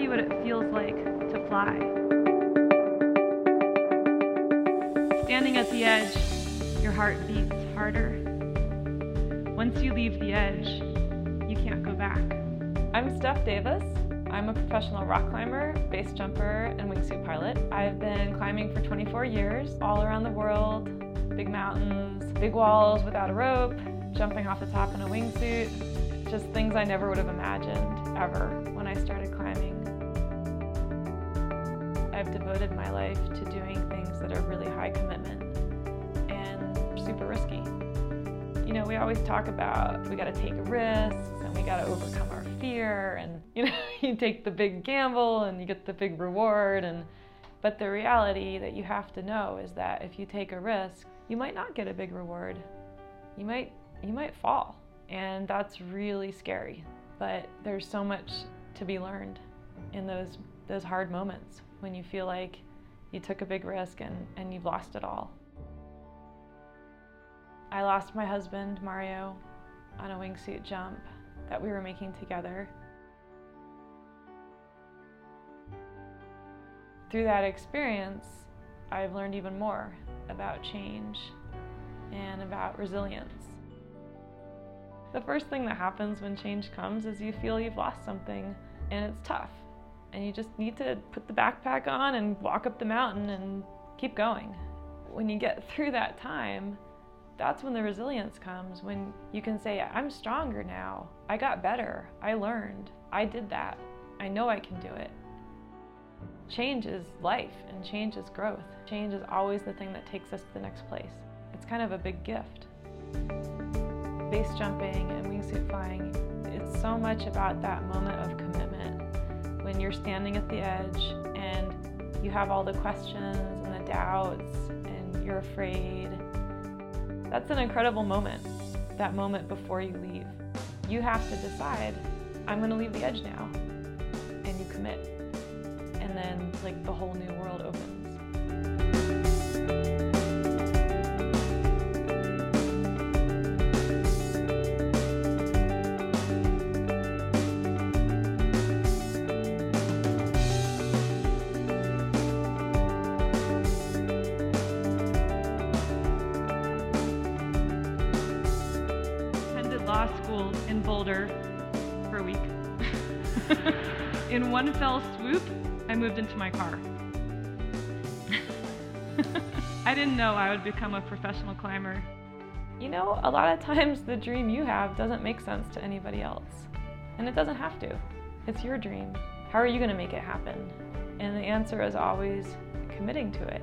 you what it feels like to fly. Standing at the edge, your heart beats harder. Once you leave the edge, you can't go back. I'm Steph Davis. I'm a professional rock climber, base jumper, and wingsuit pilot. I've been climbing for 24 years, all around the world, big mountains, big walls without a rope, jumping off the top in a wingsuit, just things I never would have imagined ever when I started climbing. I've devoted my life to doing things that are really high commitment and super risky. You know, we always talk about we gotta take risks and we gotta overcome our fear, and you take the big gamble and you get the big reward, but the reality that you have to know is that if you take a risk, you might not get a big reward. You might fall, and that's really scary. But there's so much to be learned in those hard moments when you feel like you took a big risk and you've lost it all. I lost my husband, Mario, on a wingsuit jump that we were making together. Through that experience, I've learned even more about change and about resilience. The first thing that happens when change comes is you feel you've lost something, and it's tough. And you just need to put the backpack on and walk up the mountain and keep going. When you get through that time, that's when the resilience comes, when you can say, I'm stronger now. I got better. I learned. I did that. I know I can do it. Change is life, and change is growth. Change is always the thing that takes us to the next place. It's kind of a big gift. Base jumping and wingsuit flying, it's so much about that moment of commitment when you're standing at the edge and you have all the questions and the doubts and you're afraid. That's an incredible moment, that moment before you leave. You have to decide, I'm going to leave the edge now, and you commit. And then the whole new world opens. Law school in Boulder for a week. In one fell swoop, I moved into my car. I didn't know I would become a professional climber. You know, a lot of times the dream you have doesn't make sense to anybody else. And it doesn't have to. It's your dream. How are you going to make it happen? And the answer is always committing to it.